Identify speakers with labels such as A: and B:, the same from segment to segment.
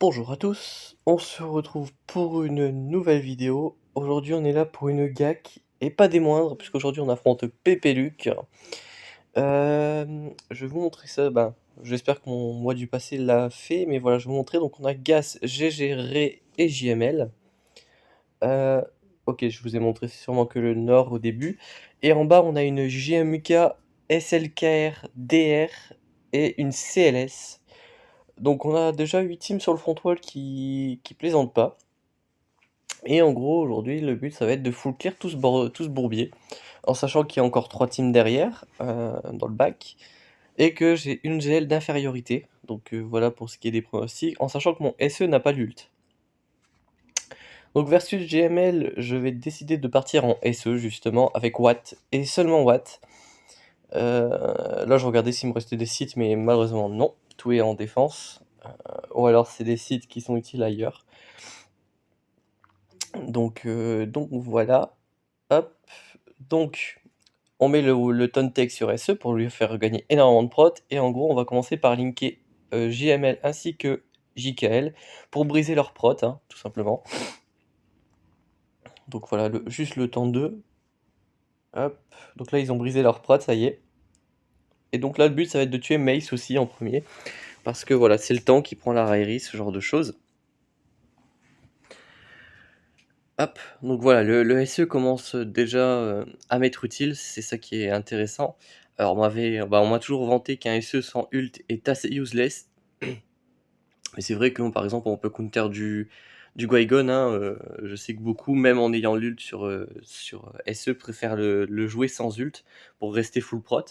A: Bonjour à tous, on se retrouve pour une nouvelle vidéo. Aujourd'hui on est là pour une GAC, et pas des moindres, puisqu'aujourd'hui on affronte Pépé Luc. Je vais vous montrer ça, j'espère que mon moi du passé l'a fait, mais voilà, je vais vous montrer. Donc on a Gas, GG, Ray et JML. Heu, ok, je vous ai montré sûrement que le Nord au début. Et en bas on a une JMUK, SLKR, DR et une CLS. Donc on a déjà 8 teams sur le front wall qui plaisantent pas. Et en gros, aujourd'hui, le but, ça va être de full clear tout ce bourbier, en sachant qu'il y a encore 3 teams derrière, dans le bac, et que j'ai une GL d'infériorité. Donc voilà pour ce qui est des pronostics, en sachant que mon SE n'a pas l'ult. Donc versus GML, je vais décider de partir en SE justement, avec Watt, et seulement Watt. Là, je regardais s'il me restait des sites, mais malheureusement non, tout est en défense. Ou alors c'est des sites qui sont utiles ailleurs. Donc voilà, hop, donc on met le Tontech sur SE pour lui faire gagner énormément de prot, et en gros on va commencer par linker JML ainsi que JKL pour briser leur prot, hein, tout simplement. Donc voilà, juste le temps 2, hop, donc là ils ont brisé leur prot, ça y est. Et donc là le but ça va être de tuer Mace aussi en premier, parce que voilà, c'est le temps qui prend la raillerie, ce genre de choses. Hop, donc voilà, le SE commence déjà à m'être utile, c'est ça qui est intéressant. Alors on m'a toujours vanté qu'un SE sans ult est assez useless, mais c'est vrai que par exemple on peut counter du Guaigon, hein, je sais que beaucoup, même en ayant l'ult sur SE, préfèrent le jouer sans ult pour rester full prot.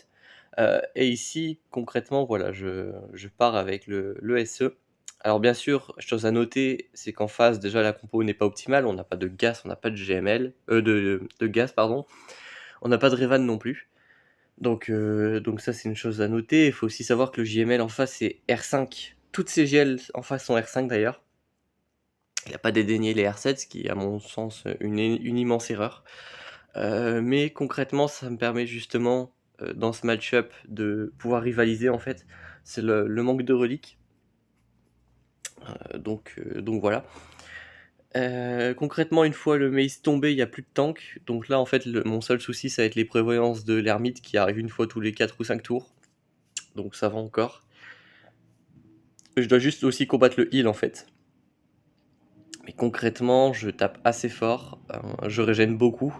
A: Et ici concrètement voilà, je pars avec le SE. Alors bien sûr, chose à noter, c'est qu'en face, déjà la compo n'est pas optimale, on n'a pas de gas, on n'a pas de GML, de gaz pardon, on n'a pas de Revan non plus. Donc ça c'est une chose à noter. Il faut aussi savoir que le JML en face c'est R5, toutes ces GL en face sont R5 d'ailleurs. Il n'a pas dédaigné les R7, ce qui est à mon sens une immense erreur. Mais concrètement, ça me permet justement, dans ce match-up, de pouvoir rivaliser en fait. C'est le manque de reliques. Donc voilà. Concrètement, une fois le maze tombé, il n'y a plus de tank. Donc là, en fait, mon seul souci, ça va être les prévoyances de l'ermite qui arrive une fois tous les 4 ou 5 tours. Donc ça va encore. Je dois juste aussi combattre le heal en fait. Mais concrètement, je tape assez fort, je régène beaucoup.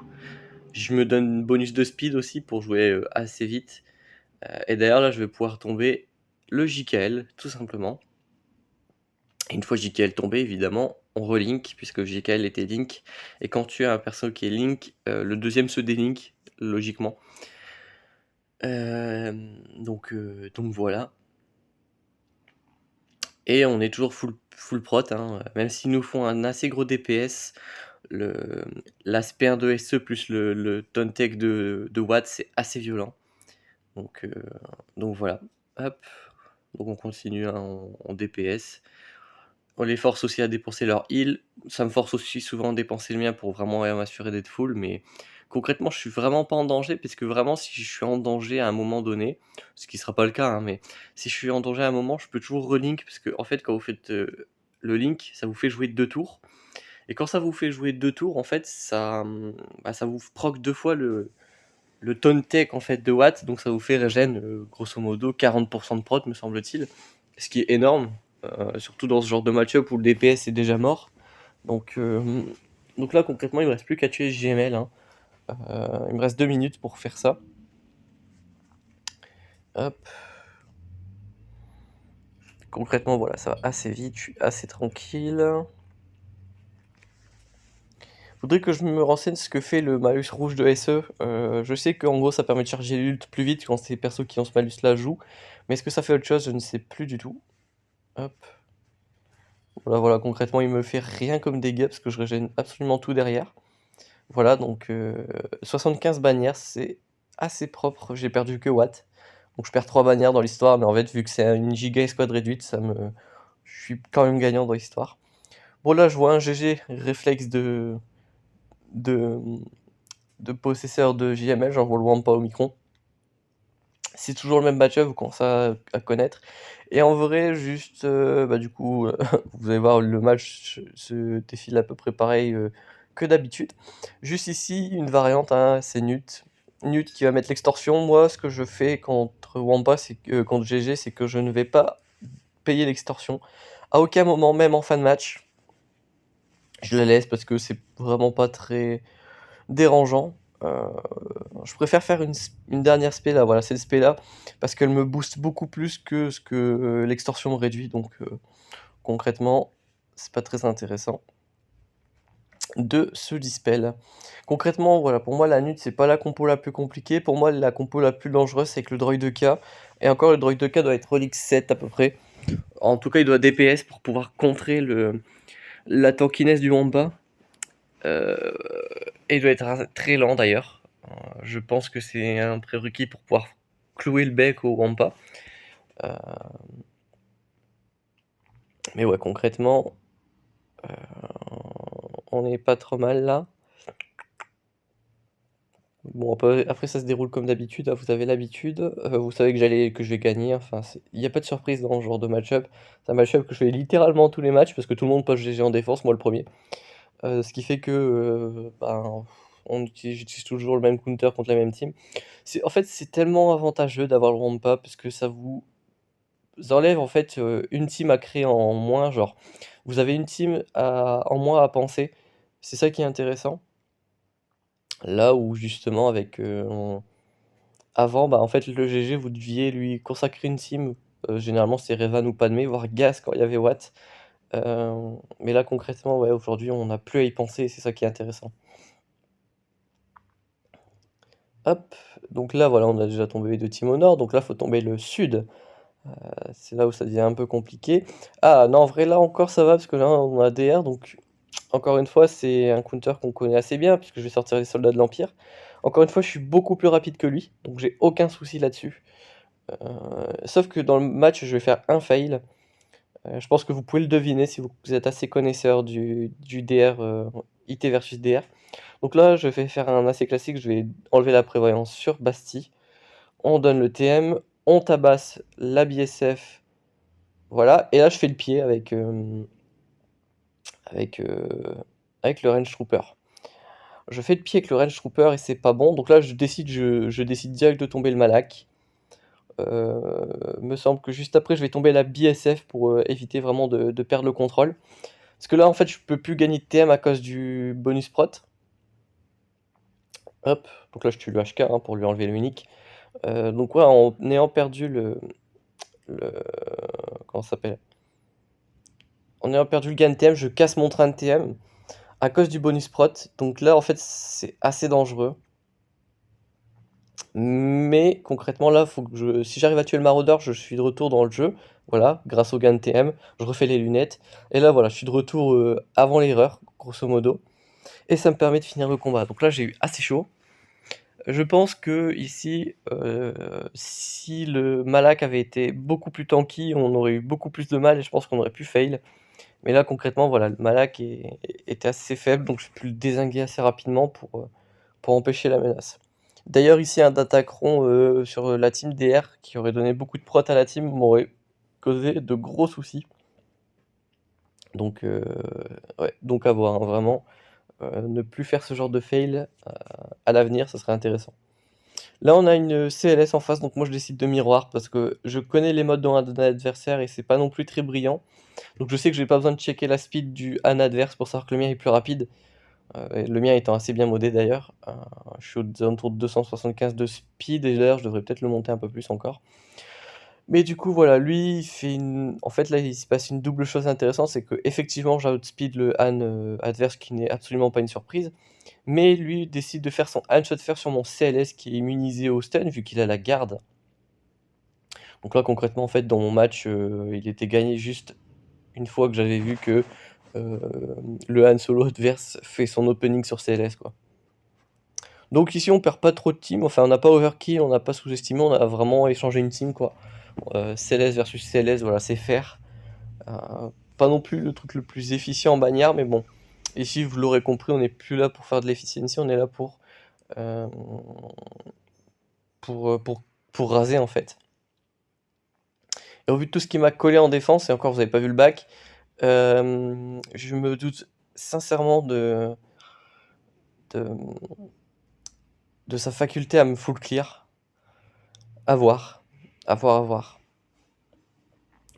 A: Je me donne bonus de speed aussi pour jouer assez vite. Et d'ailleurs, là, je vais pouvoir tomber le JKL, tout simplement. Et une fois JKL tombé, évidemment, on relink, puisque JKL était link. Et quand tu as un perso qui est link, le deuxième se délink, logiquement. Donc voilà. Et on est toujours full prot, hein. Même s'ils nous font un assez gros DPS, l'aspect 1 de SE plus le Tontech de Watt, c'est assez violent. Donc voilà. Hop. Donc on continue, hein, en DPS. On les force aussi à dépenser leur heal. Ça me force aussi souvent à dépenser le mien pour vraiment m'assurer d'être full, mais concrètement, je suis vraiment pas en danger, puisque vraiment, si je suis en danger à un moment donné, ce qui sera pas le cas, hein, mais si je suis en danger à un moment, je peux toujours relink, parce que en fait, quand vous faites le link, ça vous fait jouer 2 tours. Et quand ça vous fait jouer 2 tours, en fait, ça vous proc 2 fois le Tontech en fait de Watt, donc ça vous fait régène grosso modo 40% de prot me semble-t-il, ce qui est énorme, surtout dans ce genre de match-up où le DPS est déjà mort. Donc là concrètement il me reste plus qu'à tuer JML, hein. Il me reste 2 minutes pour faire ça. Hop. Concrètement voilà, ça va assez vite, je suis assez tranquille. Faudrait que je me renseigne ce que fait le malus rouge de SE. Je sais qu'en gros ça permet de charger l'ult plus vite quand ces persos qui ont ce malus là jouent, mais est-ce que ça fait autre chose? Je ne sais plus du tout. Hop. Voilà, concrètement, il me fait rien comme dégâts parce que je régène absolument tout derrière. Voilà, donc 75 bannières, c'est assez propre. J'ai perdu que Watt. Donc je perds 3 bannières dans l'histoire, mais en fait, vu que c'est une giga escouade réduite, je suis quand même gagnant dans l'histoire. Bon, là, je vois un GG réflexe de, de possesseur de JML, j'envoie le Wampa au micron. C'est toujours le même match-up, vous commencez à connaître et en vrai juste, bah, du coup, vous allez voir le match se défile à peu près pareil, que d'habitude. Juste ici, une variante, hein, c'est Nut. Nut qui va mettre l'extorsion. Moi, ce que je fais contre Wampa, c'est que contre GG, c'est que je ne vais pas payer l'extorsion. À aucun moment, même en fin de match, je la laisse parce que c'est vraiment pas très dérangeant. Je préfère faire une dernière spé là, voilà, cette spé là, parce qu'elle me booste beaucoup plus que ce que, l'extorsion me réduit, donc concrètement, c'est pas très intéressant de se dispel. Concrètement, voilà, pour moi la Nut, c'est pas la compo la plus compliquée. Pour moi, la compo la plus dangereuse, c'est que le droid de K, et encore le droid de K doit être relique 7 à peu près. En tout cas, il doit DPS pour pouvoir contrer la tankiness du Wampa. Euh, et il doit être très lent d'ailleurs. Je pense que c'est un prérequis pour pouvoir clouer le bec au Wampa. Euh, mais ouais, concrètement, on n'est pas trop mal là. Bon, après ça se déroule comme d'habitude, hein, vous avez l'habitude, vous savez que je vais gagner, enfin, il n'y a pas de surprise dans ce genre de match-up. C'est un match-up que je fais littéralement tous les matchs parce que tout le monde poste GG en défense, moi le premier. Ce qui fait que ben, j'utilise toujours le même counter contre la même team. En fait, c'est tellement avantageux d'avoir le Wampa parce que ça vous enlève en fait une team à créer en moins. Genre, vous avez une team en moins à penser. C'est ça qui est intéressant. Là où justement, avant, bah, en fait, le GG, vous deviez lui consacrer une team. Généralement, c'est Revan ou Padmé, voire Gaz quand il y avait Watt. Mais là, concrètement, ouais, aujourd'hui, on n'a plus à y penser. C'est ça qui est intéressant. Hop, donc là, voilà, on a déjà tombé les deux teams au nord, donc là, faut tomber le sud. C'est là où ça devient un peu compliqué. Ah non, en vrai, là encore, ça va, parce que là, on a DR, donc encore une fois, c'est un counter qu'on connaît assez bien, puisque je vais sortir les soldats de l'Empire. Encore une fois, je suis beaucoup plus rapide que lui, donc j'ai aucun souci là-dessus. Sauf que dans le match, je vais faire un fail. Je pense que vous pouvez le deviner si vous êtes assez connaisseur du DR, IT versus DR. Donc là, je vais faire un assez classique, je vais enlever la prévoyance sur Bastille. On donne le TM, on tabasse la BSF, voilà. Et là, je fais le pied avec, avec le Range Trooper. Je fais le pied avec le Range Trooper et c'est pas bon. Donc là, je décide direct de tomber le Malak. Me semble que juste après, je vais tomber la BSF pour éviter vraiment de perdre le contrôle. Parce que là, en fait, je peux plus gagner de TM à cause du bonus prot. Hop, donc là, je tue le HK hein, pour lui enlever le unique. Donc ouais, en ayant perdu le comment ça s'appelle? En ayant perdu le gain de TM, je casse mon train de TM à cause du bonus prot. Donc là, en fait, c'est assez dangereux. Mais concrètement, là, faut que si j'arrive à tuer le maraudeur, je suis de retour dans le jeu. Voilà, grâce au gain de TM, je refais les lunettes. Et là, voilà, je suis de retour avant l'erreur, grosso modo. Et ça me permet de finir le combat. Donc là, j'ai eu assez chaud. Je pense que ici, si le Malak avait été beaucoup plus tanky, on aurait eu beaucoup plus de mal et je pense qu'on aurait pu fail. Mais là, concrètement, voilà, le Malak était assez faible, donc j'ai pu le dézinguer assez rapidement pour empêcher la menace. D'ailleurs, ici, un Datacron sur la team DR qui aurait donné beaucoup de prot à la team m'aurait causé de gros soucis. Donc, ouais, donc à voir, hein, vraiment. Ne plus faire ce genre de fail à l'avenir, ça serait intéressant. Là, on a une CLS en face, donc moi je décide de miroir parce que je connais les modes d'un adversaire et c'est pas non plus très brillant. Donc je sais que j'ai pas besoin de checker la speed du Han adverse pour savoir que le mien est plus rapide. Le mien étant assez bien modé d'ailleurs. Je suis aux alentours de 275 de speed et d'ailleurs je devrais peut-être le monter un peu plus encore. Mais du coup voilà, lui il fait en fait là il se passe une double chose intéressante, c'est que effectivement j'outspeed le Han adverse qui n'est absolument pas une surprise. Mais lui décide de faire son Handshot Fer sur mon CLS qui est immunisé au stun vu qu'il a la garde. Donc là concrètement en fait dans mon match il était gagné juste une fois que j'avais vu que euh, le Han Solo adverse fait son opening sur CLS quoi. Donc ici on perd pas trop de team, enfin on n'a pas overkill, on n'a pas sous-estimé, on a vraiment échangé une team quoi. CLS versus CLS, voilà c'est fair. Pas non plus le truc le plus efficient en bagnard, mais bon. Ici vous l'aurez compris, on n'est plus là pour faire de l'efficiency, on est là pour pour raser en fait. Et au vu de tout ce qui m'a collé en défense, et encore vous avez pas vu le bac, je me doute sincèrement de, de sa faculté à me full clear. À voir. À voir, à voir.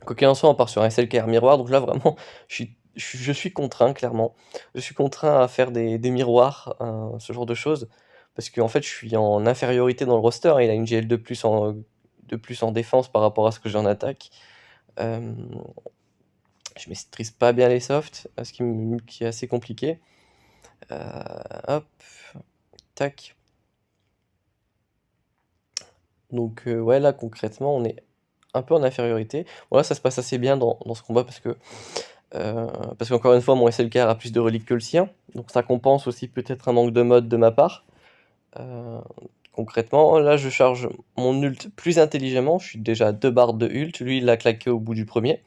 A: Quoi qu'il en soit, on part sur un SLKR miroir, donc là vraiment, je suis contraint, clairement. Je suis contraint à faire des miroirs, ce genre de choses, parce qu'en fait, je suis en infériorité dans le roster. Il a une GL de plus en défense par rapport à ce que j'ai en attaque. Euh, je maîtrise pas bien les softs, qui est assez compliqué. Hop, tac. Donc ouais, là concrètement, on est un peu en infériorité. Bon là, ça se passe assez bien dans ce combat parce qu'encore une fois, mon SLKR a plus de reliques que le sien, donc ça compense aussi peut-être un manque de mode de ma part. Euh, Concrètement, là, je charge mon ult plus intelligemment. Je suis déjà à 2 barres de ult. Lui, il l'a claqué au bout du premier.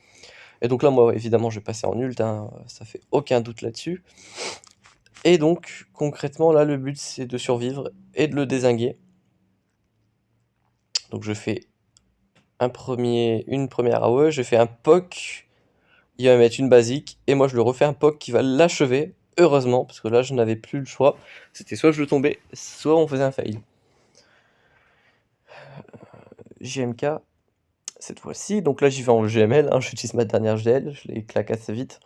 A: Et donc là, moi, évidemment, je vais passer en ult, hein, ça fait aucun doute là-dessus. Et donc, concrètement, là, le but, c'est de survivre et de le dézinguer. Donc je fais une première AOE, je fais un POC, il va mettre une basique, et moi je le refais un POC qui va l'achever, heureusement, parce que là je n'avais plus le choix. C'était soit je le tombais, soit on faisait un fail. JMK, cette fois-ci, donc là j'y vais en GML, hein, j'utilise ma dernière GL, je les claque assez vite.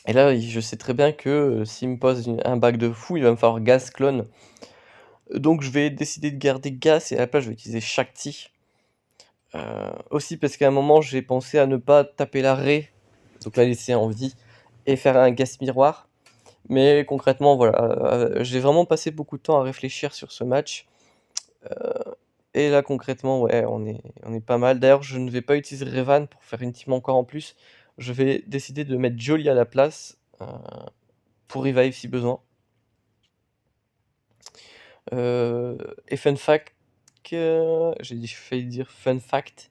A: Et là, je sais très bien que s'il me pose un bac de fou, il va me falloir Gas Clone. Donc je vais décider de garder Gas, et à la place je vais utiliser Shakti. Aussi parce qu'à un moment j'ai pensé à ne pas taper l'arrêt, donc la laisser en vie, et faire un gas miroir. Mais concrètement, voilà, j'ai vraiment passé beaucoup de temps à réfléchir sur ce match. Et là concrètement, ouais, on est pas mal. D'ailleurs, je ne vais pas utiliser Revan pour faire une team encore en plus. Je vais décider de mettre Jolly à la place pour revive si besoin. Et fun fact, j'ai failli dire fun fact.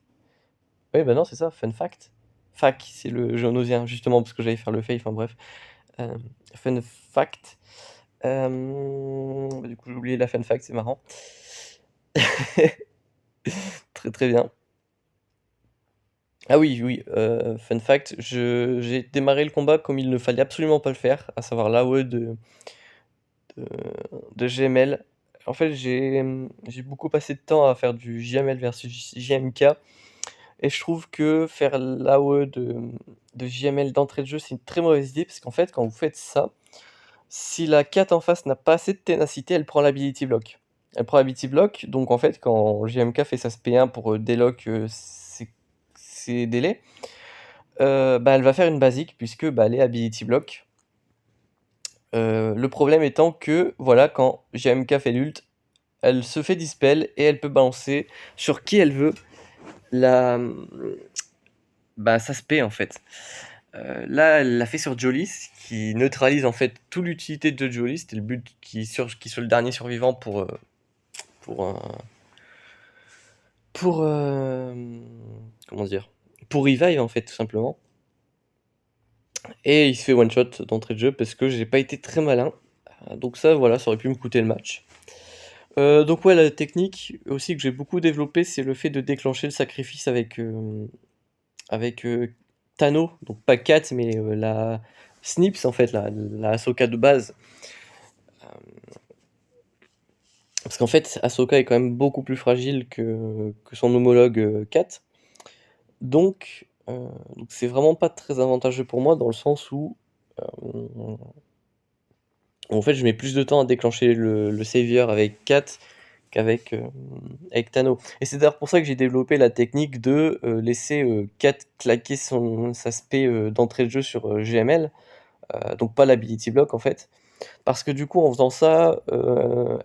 A: Oui, bah non, c'est ça, fun fact. Fac, c'est le jaunusien, justement, parce que j'allais faire le fait, enfin bref. Euh, Fun fact. Du coup, j'ai oublié la fun fact, c'est marrant. Très très bien. Ah oui, oui, fun fact, j'ai démarré le combat comme il ne fallait absolument pas le faire, à savoir l'AOE de, de GML. En fait, j'ai beaucoup passé de temps à faire du JML versus JMK. Et je trouve que faire l'AOE de JML d'entrée de jeu, c'est une très mauvaise idée, parce qu'en fait, quand vous faites ça, si la 4 en face n'a pas assez de ténacité, elle prend l'ability block. Elle prend l'ability block, donc en fait, quand JMK fait sa SP1 pour délock ses délais, bah, elle va faire une basique, puisque bah, elle est ability block. Le problème étant que, voilà, quand JMK fait l'ult, elle se fait dispel, et elle peut balancer sur qui elle veut la, bah, sa SP en fait. Là, elle l'a fait sur Jolis, qui neutralise en fait toute l'utilité de Jolis. C'était le but qui soit le dernier survivant pour, euh, pour comment dire, pour revive en fait tout simplement. Et il se fait one shot d'entrée de jeu parce que j'ai pas été très malin. Donc ça, voilà, ça aurait pu me coûter le match. Donc ouais, la technique aussi que j'ai beaucoup développée, c'est le fait de déclencher le sacrifice avec Tano, donc pas Kat, mais la Snips en fait, la Ahsoka de base. Parce qu'en fait, Ahsoka est quand même beaucoup plus fragile que son homologue Kat. Donc c'est vraiment pas très avantageux pour moi dans le sens où en fait je mets plus de temps à déclencher le savior avec Kat qu'avec Tano. Et c'est d'ailleurs pour ça que j'ai développé la technique de laisser Kat claquer sa spé d'entrée de jeu sur GML, donc pas l'ability block en fait. Parce que du coup, en faisant ça,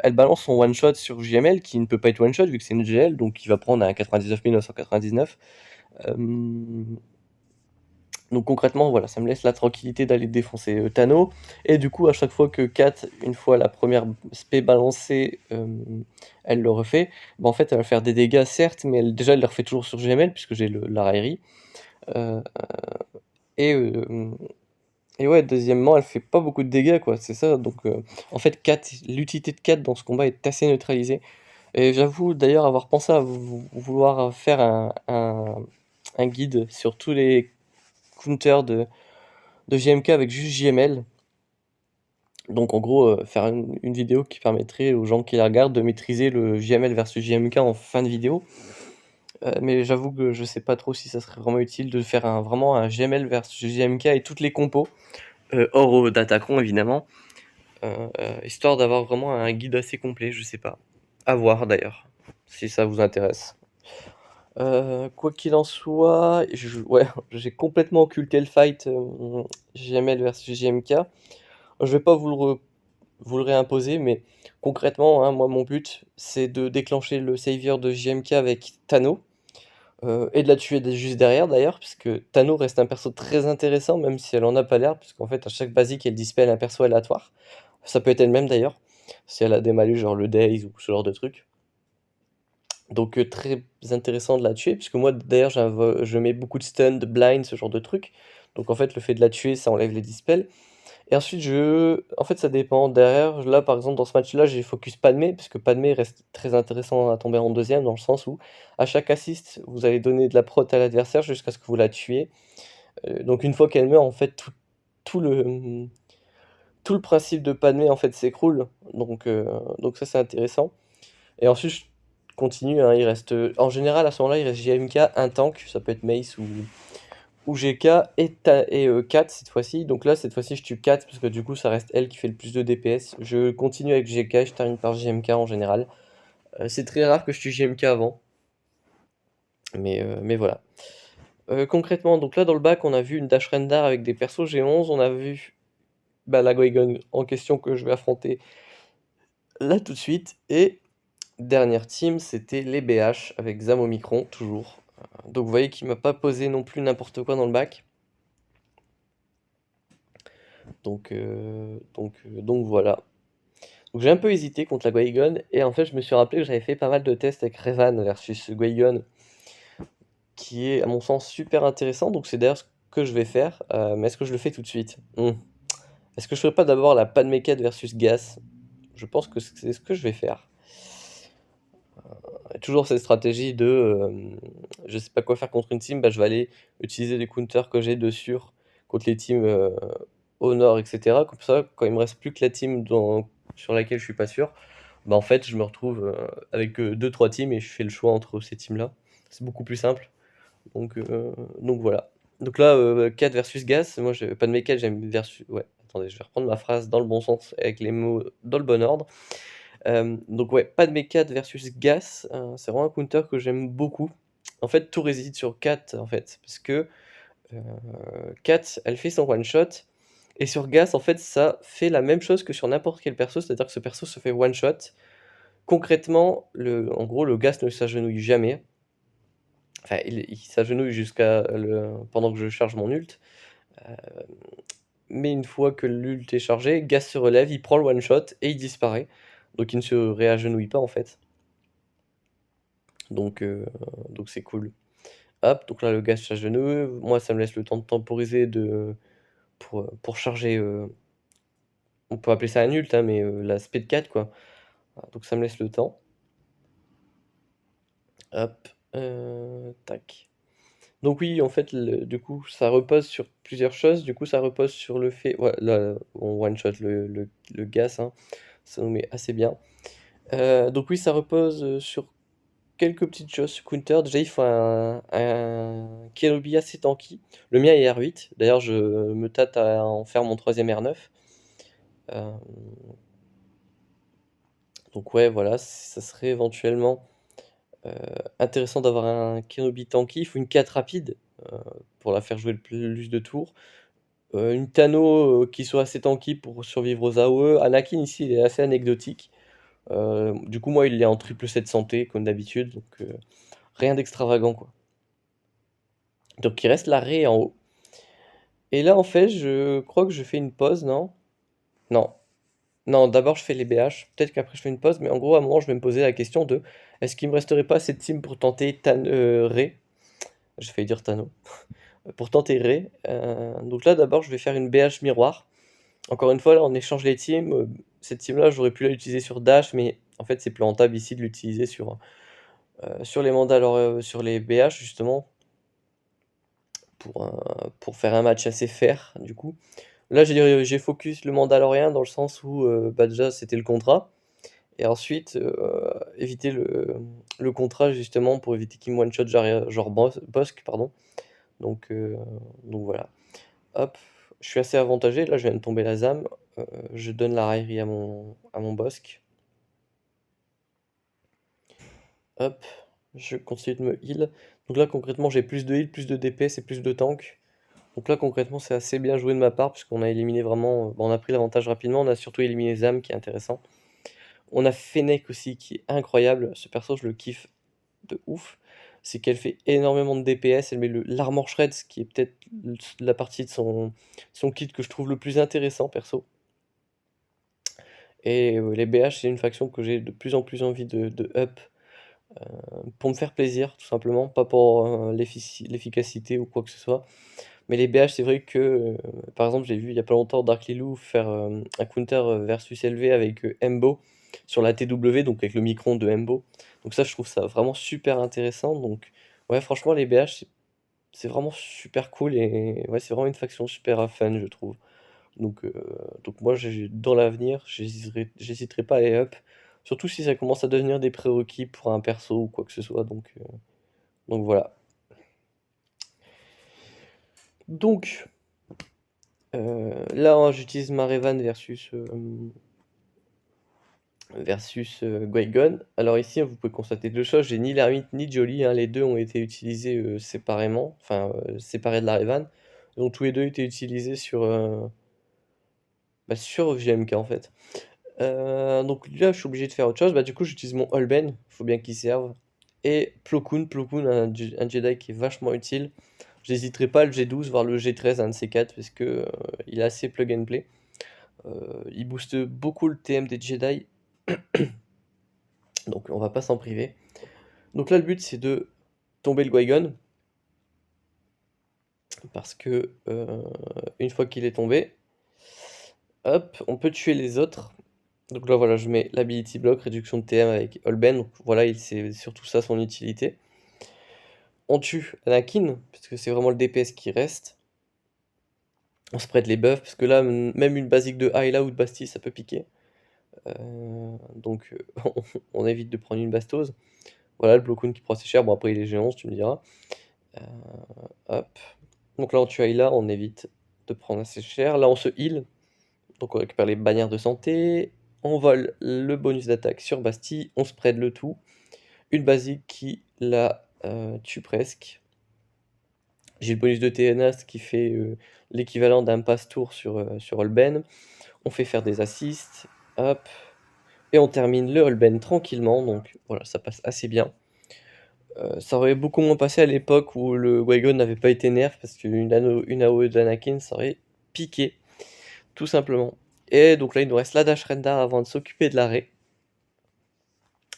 A: elle balance son one shot sur JML qui ne peut pas être one shot vu que c'est une GL, donc il va prendre un 99 999. Donc concrètement, voilà, ça me laisse la tranquillité d'aller défoncer Tano. Et du coup, à chaque fois que Kat, une fois la première spé balancée, elle le refait, bah, en fait, elle va faire des dégâts, certes, mais déjà, elle les refait toujours sur GML puisque j'ai la raillerie. Euh, et, euh, et ouais, deuxièmement, elle fait pas beaucoup de dégâts, quoi, c'est ça. Donc en fait, l'utilité de Kat dans ce combat est assez neutralisée. Et j'avoue d'ailleurs avoir pensé à vouloir faire un guide sur tous les counters de JMK avec juste JML. Donc en gros, faire une vidéo qui permettrait aux gens qui la regardent de maîtriser le JML versus JMK en fin de vidéo. Mais j'avoue que je sais pas trop si ça serait vraiment utile de faire vraiment un JML versus JMK et toutes les compos, hors, Datacron évidemment, histoire d'avoir vraiment un guide assez complet, je sais pas. À voir d'ailleurs, si ça vous intéresse. Quoi qu'il en soit, ouais, j'ai complètement occulté le fight, JML versus JMK. Je vais pas vous le réimposer, mais concrètement, hein, moi mon but, c'est de déclencher le savior de JMK avec Tano, et de la tuer juste derrière d'ailleurs, puisque Tano reste un perso très intéressant, même si elle en a pas l'air, puisqu'en fait à chaque basique elle dispelle un perso aléatoire. Ça peut être elle-même d'ailleurs, si elle a des malus genre le Daze ou ce genre de truc. Donc très intéressant de la tuer, puisque moi d'ailleurs je mets beaucoup de stun, de blind, ce genre de trucs. Donc en fait le fait de la tuer ça enlève les dispels. Et ensuite en fait ça dépend. Derrière, là par exemple dans ce match-là j'ai focus Padmé, puisque Padmé reste très intéressant à tomber en deuxième, dans le sens où à chaque assist vous allez donner de la prot à l'adversaire jusqu'à ce que vous la tuiez. Donc une fois qu'elle meurt en fait tout le, tout le principe de Padmé en fait s'écroule. Donc ça c'est intéressant. Et ensuite, je continue, hein, il reste, en général, à ce moment-là, il reste JMK, un tank, ça peut être Mace ou GK, et 4 cette fois-ci. Donc là, cette fois-ci, je tue 4 parce que du coup, ça reste elle qui fait le plus de DPS. Je continue avec GK, je termine par JMK en général. C'est très rare que je tue JMK avant, mais voilà. Concrètement, donc là, dans le bac, on a vu une Dash Rendar avec des persos G11, on a vu bah, la Goigon en question que je vais affronter là tout de suite, et dernière team, c'était les BH avec Zam Omicron, toujours. Donc vous voyez qu'il m'a pas posé non plus n'importe quoi dans le bac. Donc voilà. Donc j'ai un peu hésité contre la Guaygon, et en fait je me suis rappelé que j'avais fait pas mal de tests avec Revan versus Guaygon, qui est à mon sens super intéressant, donc c'est d'ailleurs ce que je vais faire, mais est-ce que je le fais tout de suite? Est-ce que je ferais pas d'abord la Padmé 4 versus Gas? Je pense que c'est ce que je vais faire. Toujours cette stratégie de je sais pas quoi faire contre une team, bah, je vais aller utiliser les counters que j'ai dessus contre les teams au nord, etc. Comme ça, quand il me reste plus que la team sur laquelle je suis pas sûr, bah en fait je me retrouve avec 2-3 teams et je fais le choix entre ces teams-là. C'est beaucoup plus simple. Donc, euh, donc voilà. Donc là, 4 versus Gas, moi j'ai pas de mes 4, j'aime versus. Ouais, attendez, je vais reprendre ma phrase dans le bon sens avec les mots dans le bon ordre. Donc ouais, pas de Padmé 4 versus Gas, c'est vraiment un counter que j'aime beaucoup. En fait, tout réside sur Kat, en fait, parce que, heu, Kat, elle fait son one shot, et sur Gas, en fait, ça fait la même chose que sur n'importe quel perso, c'est-à-dire que ce perso se fait one shot. Concrètement, en gros, le Gas ne s'agenouille jamais. Enfin, il s'agenouille pendant que je charge mon ult, heu, mais une fois que l'ult est chargé, Gas se relève, il prend le one shot et il disparaît. Donc il ne se réagenouille pas, en fait. Donc, heu, donc c'est cool. Hop, donc là le gaz s'agenouille, moi ça me laisse le temps de temporiser pour charger, on peut appeler ça un ult, hein, mais la speed 4 quoi. Voilà, donc ça me laisse le temps. Hop, tac. Donc oui, en fait, du coup, ça repose sur plusieurs choses. Du coup, ça repose sur le fait, ouais, là, on one shot le gaz, hein, ça nous met assez bien. Donc oui, ça repose sur quelques petites choses sur Counter. Déjà, il faut un Kenobi assez tanky. Le mien est R8. D'ailleurs, je me tâte à en faire mon troisième R9. Euh, donc ouais, voilà, ça serait éventuellement euh, intéressant d'avoir un Kenobi tanky. Il faut une 4 rapide pour la faire jouer le plus de tours. Une Tano qui soit assez tanky pour survivre aux AOE. Anakin ici, il est assez anecdotique. Du coup, moi, il est en triple 7 santé, comme d'habitude. Donc rien d'extravagant, quoi. Donc il reste l'arrêt en haut. Et là, en fait, je crois que je fais une pause, non? Non. Non, d'abord je fais les BH, peut-être qu'après je fais une pause, mais en gros, à un moment, je vais me poser la question de est-ce qu'il me resterait pas assez de team pour tenter Ré? J'ai failli dire Tano. Pour tenter Ré. Donc là, d'abord, je vais faire une BH miroir. Encore une fois, là, on échange les teams, cette team-là, j'aurais pu l'utiliser sur Dash, mais en fait, c'est plus rentable ici de l'utiliser sur les Mandalor sur les BH justement pour faire un match assez fair, du coup. Là, j'ai focus le Mandalorien dans le sens où, bah, déjà, c'était le contrat et ensuite, éviter le contrat justement pour éviter qu'il me one shot genre Bossk, pardon. Donc heu, donc voilà. Hop, je suis assez avantagé, là je viens de tomber la ZAM, je donne la raillerie à mon Bossk. Hop, je continue de me heal. Donc là concrètement j'ai plus de heal, plus de DPS et plus de tank. Donc là concrètement c'est assez bien joué de ma part puisqu'on a éliminé vraiment, bon, on a pris l'avantage rapidement, on a surtout éliminé ZAM qui est intéressant. On a Fennec aussi qui est incroyable, ce perso je le kiffe de ouf. C'est qu'elle fait énormément de DPS, elle met l'Armor Shred, ce qui est peut-être la partie de son kit que je trouve le plus intéressant perso. Et les BH, c'est une faction que j'ai de plus en plus envie de up, pour me faire plaisir, tout simplement, pas pour l'efficacité ou quoi que ce soit. Mais les BH, c'est vrai que, par exemple, j'ai vu il y a pas longtemps Dark Lilou faire un counter versus LV avec Embo sur la TW, donc avec le micron de Embo. Donc ça, je trouve ça vraiment super intéressant. Donc ouais, franchement, les BH, c'est vraiment super cool et ouais, c'est vraiment une faction super fun, je trouve. Donc moi, dans l'avenir, j'hésiterai pas à les up, surtout si ça commence à devenir des prérequis pour un perso ou quoi que ce soit. Donc voilà. Donc là, j'utilise Marevan versus Guaygon. Alors ici, vous pouvez constater deux choses. J'ai ni l'ermite ni Jolly, hein, les deux ont été utilisés séparément, enfin séparés de la Revan. Ils ont tous les deux été utilisés sur VMK en fait. Donc là, je suis obligé de faire autre chose. Bah, du coup, j'utilise mon Holben, il faut bien qu'il serve. Et Plo Koon, un Jedi qui est vachement utile. J'hésiterai pas à le G12, voire le G13, un de ces quatre, parce que il est assez plug and play. Il booste beaucoup le TM des Jedi, donc on va pas s'en priver. Donc là, le but, c'est de tomber le Qui-Gon, parce que une fois qu'il est tombé, hop, on peut tuer les autres. Donc là, voilà, je mets l'ability block, réduction de TM avec Holben. Donc voilà, c'est surtout ça son utilité. On tue Anakin, parce que c'est vraiment le DPS qui reste. On spread les buffs, parce que là, même une basique de Ayla ou de Bastille, ça peut piquer. Donc on évite de prendre une bastose. Voilà, le Plo Koon qui prend assez cher. Bon, après, il est G11, tu me diras. Hop. Donc là, on tue Ayla, on évite de prendre assez cher. Là, on se heal. Donc on récupère les bannières de santé. On vole le bonus d'attaque sur Bastille. On spread le tout. Une basique qui la tue presque. J'ai le bonus de TNA, qui fait l'équivalent d'un passe-tour sur Holben. On fait faire des assists, hop, et on termine le Holben tranquillement, donc voilà, ça passe assez bien. Ça aurait beaucoup moins passé à l'époque où le Wagon n'avait pas été nerf, parce qu'une AOE d'Anakin, ça aurait piqué, tout simplement. Et donc là, il nous reste la Dash Rendar avant de s'occuper de l'arrêt.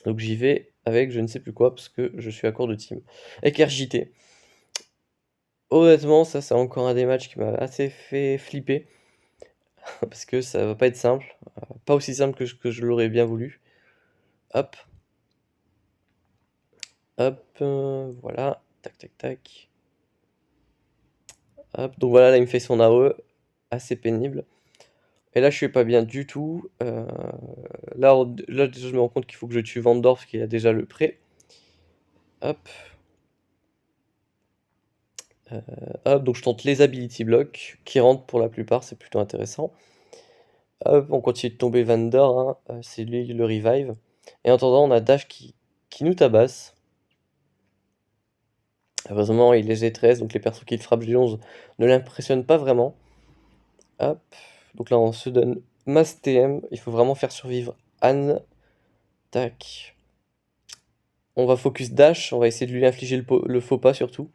A: Donc j'y vais avec je ne sais plus quoi, parce que je suis à court de team. Avec RJT. Honnêtement, ça, c'est encore un des matchs qui m'a assez fait flipper. Parce que ça va pas être simple. Pas aussi simple que je l'aurais bien voulu. Hop, hop, voilà. Tac, tac, tac. Hop, donc voilà, là, il me fait son AOE. Assez pénible. Et là, je suis pas bien du tout. Là, déjà, je me rends compte qu'il faut que je tue Vandor, parce qu'il a déjà le pré. Hop. Hop, donc je tente les ability blocks, qui rentrent pour la plupart, c'est plutôt intéressant. Hop, on continue de tomber Vandor, hein, c'est lui le revive. Et en attendant, on a Dash qui nous tabasse. Heureusement, il est G13, donc les persos qui le frappent G11 ne l'impressionnent pas vraiment. Hop, donc là on se donne masse TM, il faut vraiment faire survivre Anne. Tac. On va focus Dash, on va essayer de lui infliger le faux pas surtout.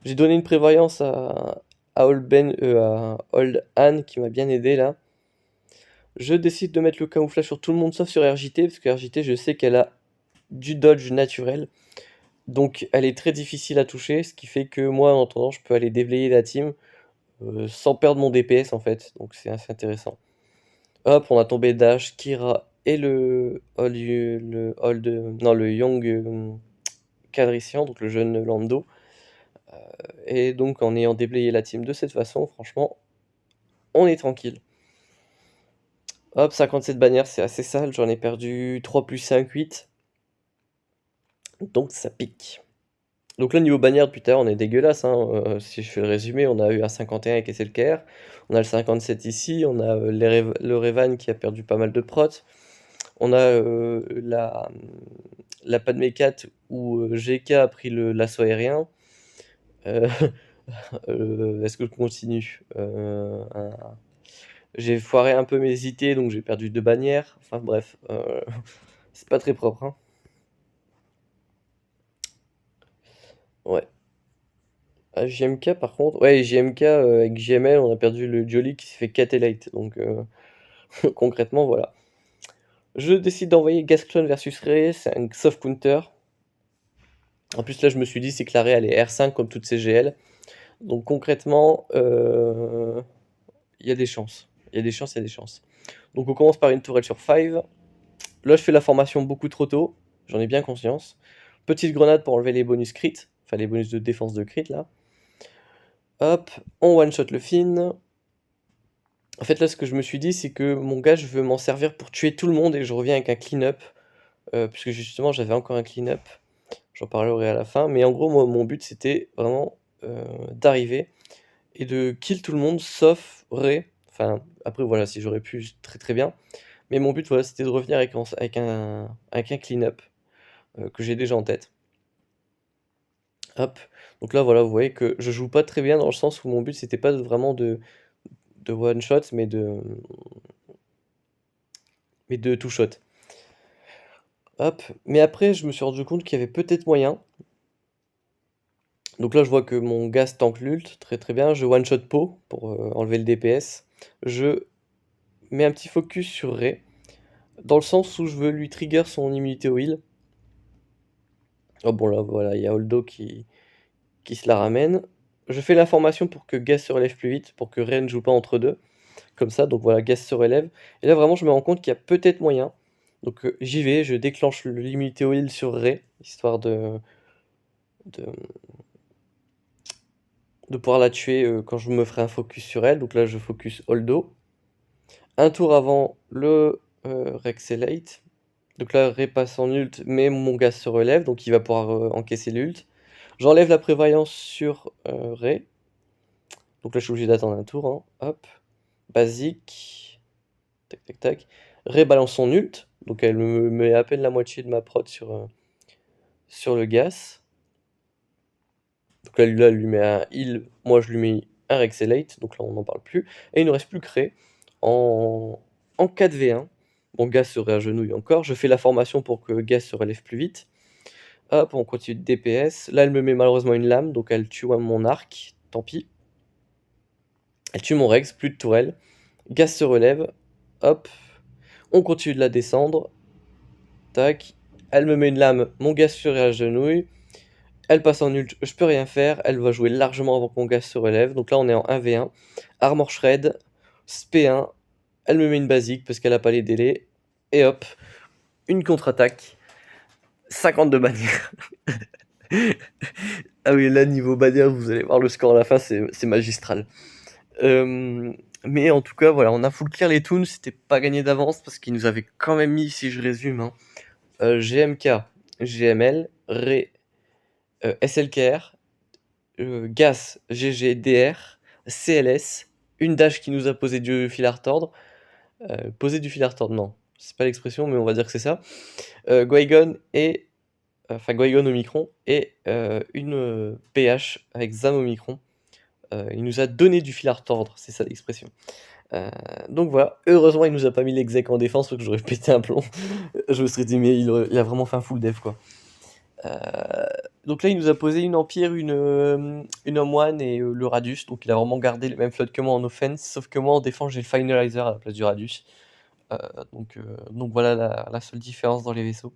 A: J'ai donné une prévoyance à Old Anne qui m'a bien aidé là. Je décide de mettre le camouflage sur tout le monde sauf sur RJT, parce que RJT je sais qu'elle a du dodge naturel. Donc elle est très difficile à toucher, ce qui fait que moi en attendant je peux aller déblayer la team sans perdre mon DPS en fait, donc c'est assez intéressant. Hop, on a tombé Dash, Kira et le Young Calrissian, donc le jeune Lando. Et donc en ayant déblayé la team de cette façon, franchement, on est tranquille. Hop, 57 bannières, c'est assez sale, j'en ai perdu 3 plus 5, 8. Donc ça pique. Donc là, niveau bannière, depuis tout à l'heure, on est dégueulasse, hein. Si je fais le résumé, on a eu un 51 avec SLKR, on a le 57 ici, on a le Revan qui a perdu pas mal de prots, on a la Padmé 4 où GK a pris l'assaut aérien. Euh, Est-ce que je continue? J'ai foiré un peu mes idées, donc j'ai perdu 2 bannières. Enfin bref, c'est pas très propre, hein. Ouais. Ah, JMK par contre, ouais, JMK avec JML, on a perdu le Jolly qui s'est fait Catellate, donc concrètement, voilà. Je décide d'envoyer Gasclone versus Ray, c'est un soft counter. En plus, là, je me suis dit, c'est que la Ray, elle est R5 comme toutes ces GL. Donc concrètement, il y a des chances. Il y a des chances, il y a des chances. Donc on commence par une tourelle sur 5. Là, je fais la formation beaucoup trop tôt, j'en ai bien conscience. Petite grenade pour enlever les bonus crit, enfin les bonus de défense de crit là. Hop, on one-shot le Finn. En fait, là, ce que je me suis dit, c'est que mon gars, je veux m'en servir pour tuer tout le monde et je reviens avec un clean-up. Puisque justement, j'avais encore un clean-up. J'en parlerai à la fin. Mais en gros, moi, mon but, c'était vraiment d'arriver et de kill tout le monde sauf Ray. Enfin, après, voilà, si j'aurais pu, très très bien. Mais mon but, voilà, c'était de revenir avec un clean-up que j'ai déjà en tête. Hop. Donc là, voilà, vous voyez que je joue pas très bien dans le sens où mon but, c'était pas vraiment de one-shot, mais de two-shot. Hop. Mais après, je me suis rendu compte qu'il y avait peut-être moyen. Donc là, je vois que mon gas tank l'ult, très très bien. Je one-shot Po pour enlever le DPS. Je mets un petit focus sur Ray, dans le sens où je veux lui trigger son immunité au heal. Oh bon, là, voilà, il y a Holdo qui se la ramène. Je fais l'information pour que Gas se relève plus vite, pour que Ray ne joue pas entre deux. Comme ça, donc voilà, Gas se relève. Et là, vraiment, je me rends compte qu'il y a peut-être moyen. Donc j'y vais, je déclenche l'immunité au heal sur Ray, histoire de, de pouvoir la tuer quand je me ferai un focus sur elle. Donc là, je focus Holdo. Un tour avant le Rexelate. Donc là, Ray passe en ult, mais mon Gas se relève, donc il va pouvoir encaisser l'ult. J'enlève la prévoyance sur Ray. Donc là, je suis obligé d'attendre un tour, hein. Hop. Basique. Tac, tac, tac. Ray balance son ult. Donc elle me met à peine la moitié de ma prod sur le gas. Donc là, elle lui met un heal. Moi, je lui mets un Rexelate. Donc là, on n'en parle plus. Et il ne reste plus que Ray en 4v1. Bon, Gas se réagenouille encore. Je fais la formation pour que Gas se relève plus vite. Hop, on continue de DPS. Là, elle me met malheureusement une lame. Donc elle tue mon arc. Tant pis. Elle tue mon Rex. Plus de tourelle. Gas se relève. Hop. On continue de la descendre. Tac. Elle me met une lame. Mon Gas se réagenouille. Elle passe en ult. Je peux rien faire. Elle va jouer largement avant que mon Gas se relève. Donc là, on est en 1v1. Armor Shred. SP1. Elle me met une basique parce qu'elle a pas les délais. Et hop. Une contre-attaque. 52 bannières. Ah oui, là, niveau bannière, vous allez voir le score à la fin, c'est magistral. Mais en tout cas, voilà, on a full clear les toons, c'était pas gagné d'avance parce qu'ils nous avaient quand même mis, si je résume, hein, GMK, GML, Ray, SLKR, Gas, GGDR, CLS, une dash qui nous a posé du fil à retordre. Poser du fil à retordre, non, c'est pas l'expression, mais on va dire que c'est ça. Guaygon et. Enfin, Guaygon Omicron et une PH avec Zam Omicron. Il nous a donné du fil à retordre, c'est ça l'expression. Donc voilà, heureusement il nous a pas mis l'exec en défense parce que j'aurais pété un plomb. Je me serais dit mais il a vraiment fait un full dev quoi. Euh, donc là il nous a posé une Empire, une Home One et le Radius, donc il a vraiment gardé les mêmes flots que moi en offense, sauf que moi en défense j'ai le Finalizer à la place du Radius. Euh, donc voilà la seule différence dans les vaisseaux.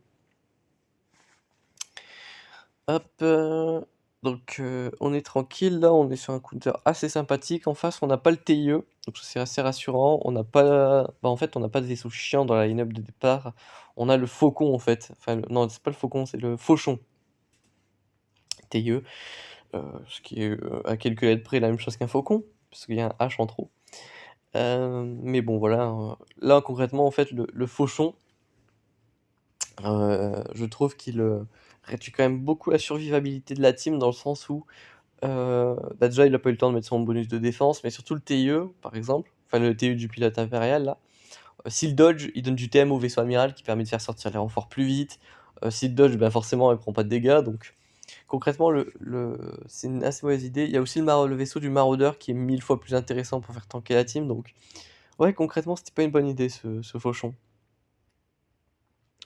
A: Hop. Donc on est tranquille là, on est sur un counter assez sympathique. En face, on n'a pas le TIE, donc ça c'est assez rassurant. On n'a pas en fait, on n'a pas de vaisseau chiant dans la line-up de départ. On a le Faucon en fait, enfin non, c'est pas le Faucon, c'est le Fauchon TIE, ce qui est, à quelques lettres près la même chose qu'un faucon, parce qu'il y a un H en trop. Mais bon voilà, là concrètement en fait le Fauchon, je trouve qu'il, réduit quand même beaucoup la survivabilité de la team dans le sens où déjà, il a pas eu le temps de mettre son bonus de défense, mais surtout le TIE, par exemple, enfin le TIE du pilote impérial là, s'il dodge, il donne du TM au vaisseau amiral qui permet de faire sortir les renforts plus vite. S'il dodge, ben forcément, il prend pas de dégâts, donc concrètement, c'est une assez mauvaise idée. Il y a aussi le vaisseau du maraudeur qui est 1000 fois plus intéressant pour faire tanker la team, donc ouais, concrètement, c'était pas une bonne idée ce fauchon.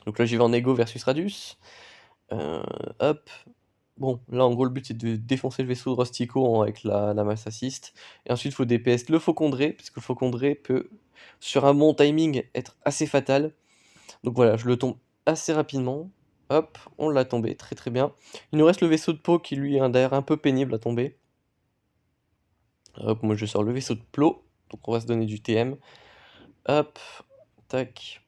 A: Donc là, j'y vais en Ego versus Radius. Heu, hop. Bon, là, en gros, le but, c'est de défoncer le vaisseau de Rustico avec la masse assist et ensuite, il faut DPS le Faucon de Ré, parce que le Faucon de Ré peut, sur un bon timing, être assez fatal. Donc voilà, je le tombe assez rapidement. Hop, on l'a tombé, très, très bien. Il nous reste le vaisseau de Pau qui, lui, est d'ailleurs un peu pénible à tomber. Hop, moi, je sors le vaisseau de Plo, donc on va se donner du TM. Hop, tac.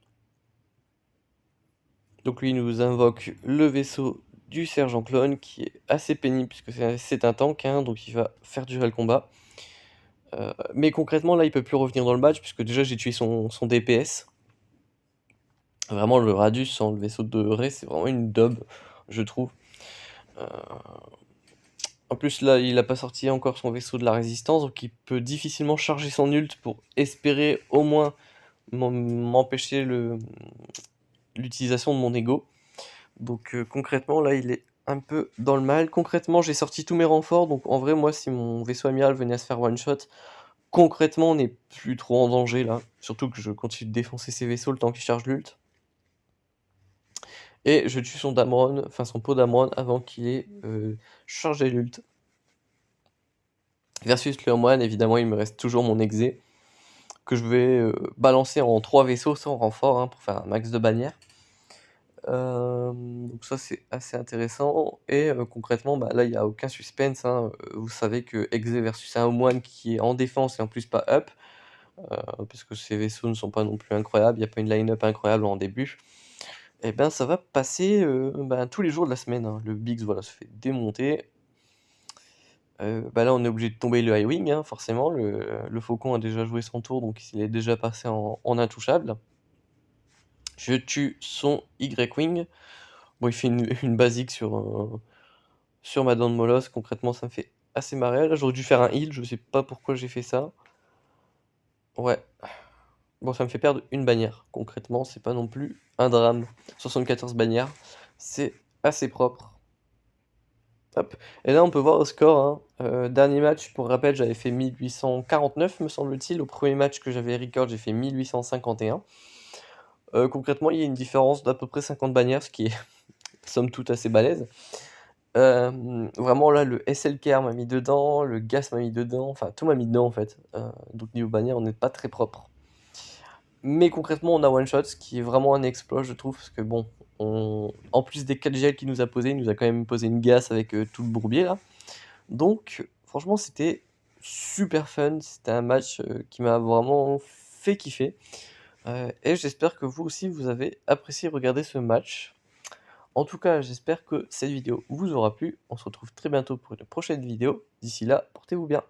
A: Donc lui, il nous invoque le vaisseau du sergent clone qui est assez pénible puisque c'est un tank, hein, donc il va faire durer le combat. Mais concrètement, là, il peut plus revenir dans le match puisque déjà j'ai tué son DPS. Vraiment, le Radius sans le vaisseau de Ré, c'est vraiment une daube, je trouve. Heu, En plus, là, il a pas sorti encore son vaisseau de la résistance, donc il peut difficilement charger son ult pour espérer au moins m'empêcher l'utilisation de mon ego. Donc concrètement, là, il est un peu dans le mal. Concrètement, j'ai sorti tous mes renforts, donc en vrai, moi, si mon vaisseau amiral venait à se faire one shot, concrètement, on n'est plus trop en danger, là. Surtout que je continue de défoncer ses vaisseaux le temps qu'il charge l'ult. Et je tue son Damron, enfin son pot Damron avant qu'il ait, chargé l'ult. Versus le Moine, évidemment, il me reste toujours mon Exé, que je vais, balancer en 3 vaisseaux sans renfort, hein, pour faire un max de bannières. Donc ça, c'est assez intéressant et concrètement, bah, là, il y a aucun suspense, hein, vous savez que Exé versus un Moine qui est en défense et en plus pas up, parce que ces vaisseaux ne sont pas non plus incroyables, il y a pas une line-up incroyable en début, et ben, ça va passer, ben, tous les jours de la semaine, hein. Le Biggs, voilà, se fait démonter. Bah, là, on est obligé de tomber le High-Wing, hein, forcément, le Faucon a déjà joué son tour, donc il est déjà passé en intouchable. Je tue son Y-Wing. Bon, il fait une basique sur ma dent de molosse, concrètement ça me fait assez marrer. Là, j'aurais dû faire un heal, je sais pas pourquoi j'ai fait ça. Ouais, bon ça me fait perdre une bannière. Concrètement, c'est pas non plus un drame. 74 bannières, c'est assez propre. Hop, et là on peut voir au score, hein, dernier match, pour rappel, j'avais fait 1849 me semble-t-il. Au premier match que j'avais record, j'ai fait 1851. Concrètement, il y a une différence d'à peu près 50 bannières, ce qui est somme toute assez balèze. Vraiment là, le SLKR m'a mis dedans, le GAS m'a mis dedans, enfin tout m'a mis dedans en fait. Donc niveau bannière, on n'est pas très propre. Mais concrètement, on a one shot, ce qui est vraiment un exploit, je trouve, parce que bon, en plus des 4 gels qu'il nous a posé, il nous a quand même posé une GAS avec tout le bourbier là. Donc franchement, c'était super fun, c'était un match qui m'a vraiment fait kiffer. Et j'espère que vous aussi, vous avez apprécié regarder ce match. En tout cas, j'espère que cette vidéo vous aura plu. On se retrouve très bientôt pour une prochaine vidéo. D'ici là, portez-vous bien.